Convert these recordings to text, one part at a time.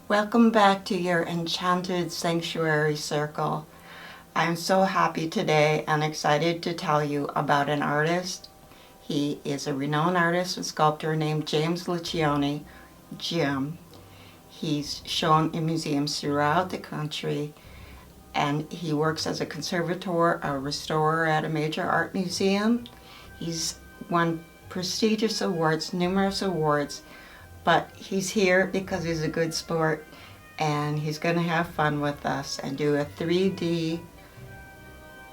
Welcome back to your enchanted sanctuary circle. I'm so happy today and excited to tell you about an artist. He is a renowned artist and sculptor named James Liccione, Jim. He's shown in museums throughout the country, and he works as a conservator, a restorer at a major art museum. He's won prestigious awards, numerous awards, but he's here because he's a good sport, and he's going to have fun with us and do a 3D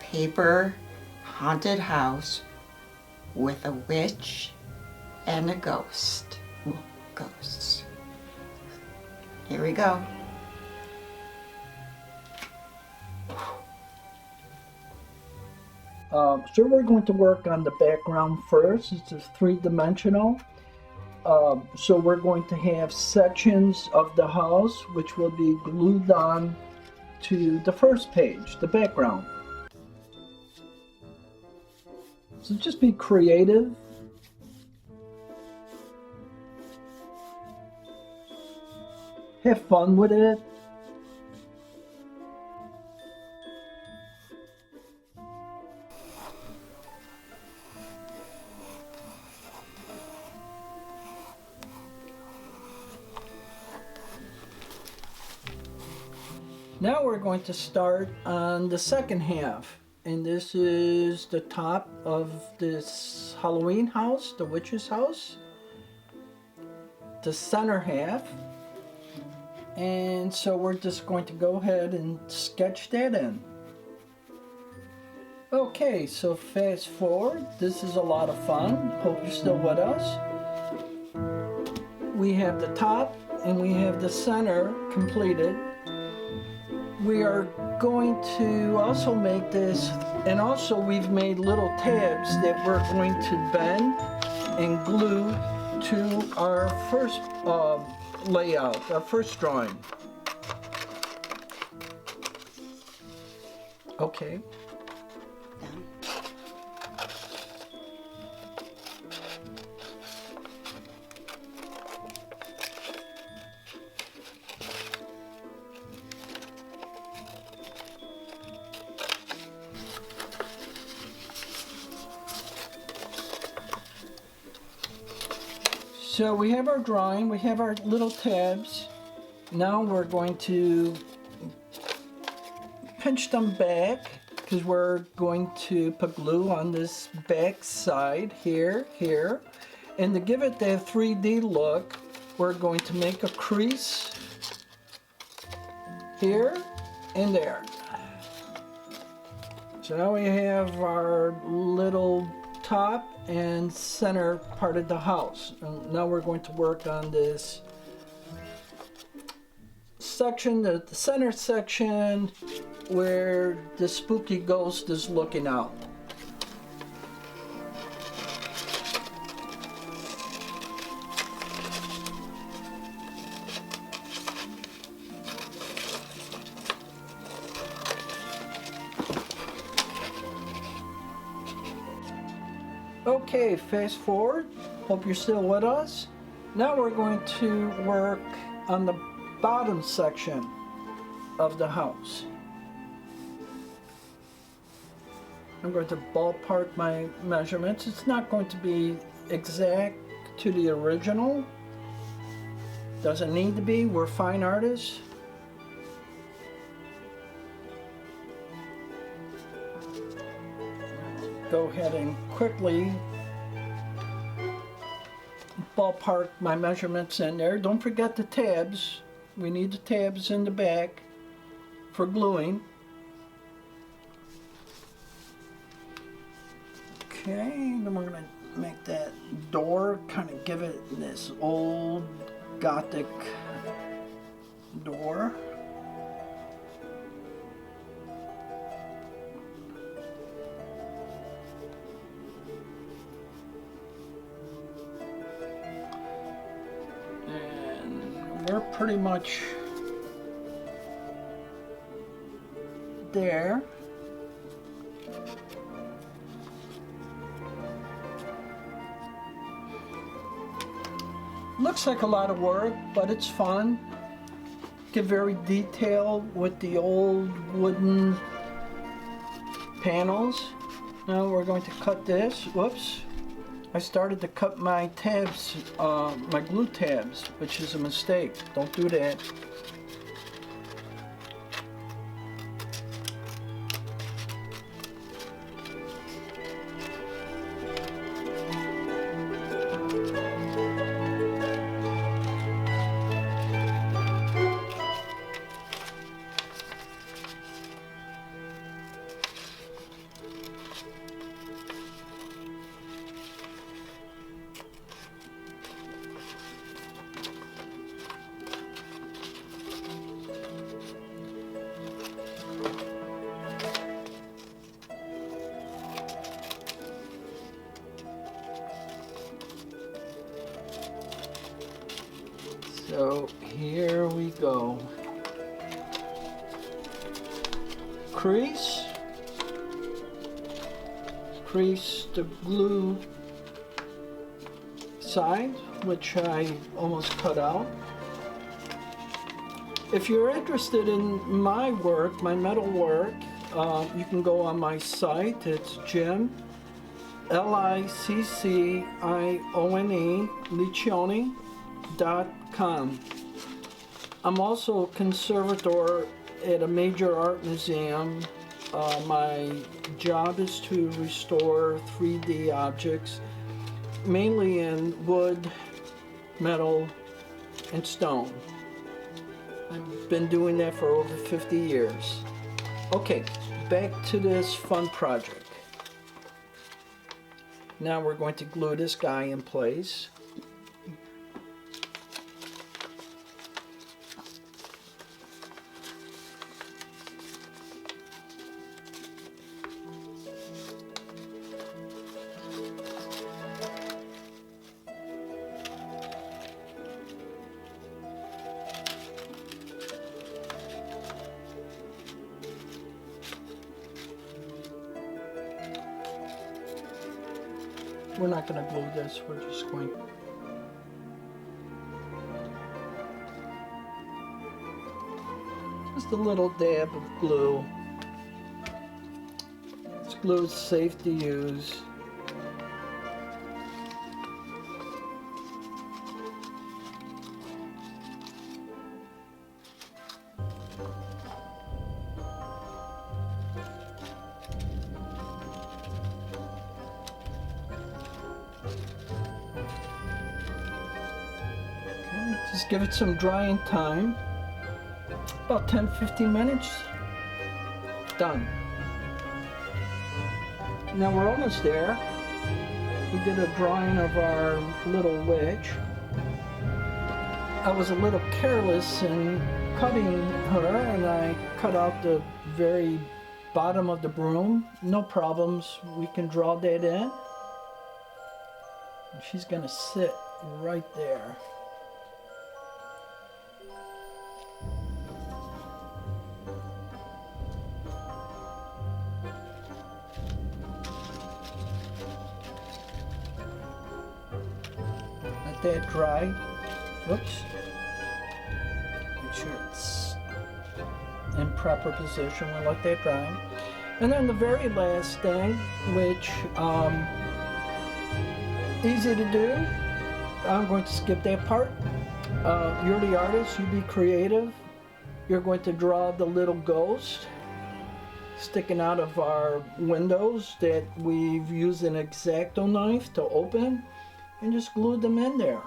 paper haunted house with a witch and a ghost. Well, ghosts. Here we go. So we're going to work on the background first. It's just three-dimensional. So we're going to have sections of the house which will be glued on to the first page, the background. So just be creative. Have fun with it. Now we're going to start on the second half, and this is the top of this Halloween house, the witch's house, the center half, and so we're just going to go ahead and sketch that in. Okay, so fast forward. This is a lot of fun. Hope you're still with us. We have the top and we have the center completed. We are going to also make this, and also we've made little tabs that we're going to bend and glue to our first layout, our first drawing. Okay. So we have our drawing, we have our little tabs. Now we're going to pinch them back because we're going to put glue on this back side here, here. And to give it that 3D look, we're going to make a crease here and there. So now we have our little top and center part of the house. And now we're going to work on this section, the center section where the spooky ghost is looking out. Okay, fast forward. Hope you're still with us. Now we're going to work on the bottom section of the house. I'm going to ballpark my measurements. It's not going to be exact to the original. Doesn't need to be. We're fine artists. Go ahead and quickly ballpark my measurements in there. Don't forget the tabs. We need the tabs in the back for gluing. Okay, then we're going to make that door, kind of give it this old Gothic door. We're pretty much there. Looks like a lot of work, but it's fun. get very detailed with the old wooden panels. Now we're going to cut this. Whoops. I started to cut my tabs, my glue tabs, which is a mistake. Don't do that. So here we go. Crease the glue side, which I almost cut out. If you're interested in my work, my metal work, you can go on my site. It's Jim, Liccione, Liccione.com. I'm also a conservator at a major art museum. My job is to restore 3D objects, mainly in wood, metal, and stone. I've been doing that for over 50 years. Okay, back to this fun project. Now we're going to glue this guy in place. We're not going to glue this, we're just going just a little dab of glue. This glue is safe to use. Just give it some drying time, about 10-15 minutes, done. Now we're almost there. We did a drawing of our little witch. I was a little careless in cutting her, and I cut out the very bottom of the broom. No problems, we can draw that in. And she's gonna sit right there. That dry. Whoops. Make sure it's in proper position. We let that dry. And then the very last thing, which easy to do. I'm going to skip that part. You're the artist. You be creative. You're going to draw the little ghost sticking out of our windows that we've used an X-Acto knife to open, and just glued them in there.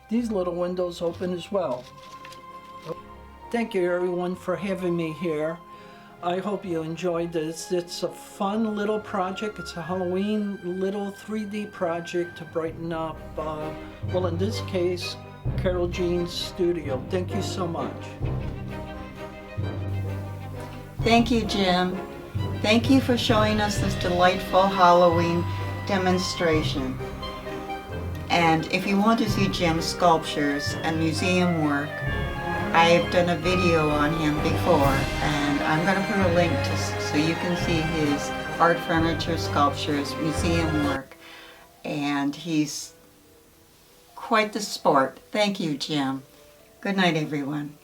These little windows open as well. Thank you everyone for having me here. I hope you enjoyed this. It's a fun little project. It's a Halloween little 3D project to brighten up, well, in this case, Caryl Jean's studio. Thank you so much. Thank you, Jim. Thank you for showing us this delightful Halloween demonstration. And if you want to see Jim's sculptures and museum work, I've done a video on him before, and I'm going to put a link to so you can see his art furniture sculptures, museum work, and he's quite the sport. Thank you, Jim. Good night, everyone.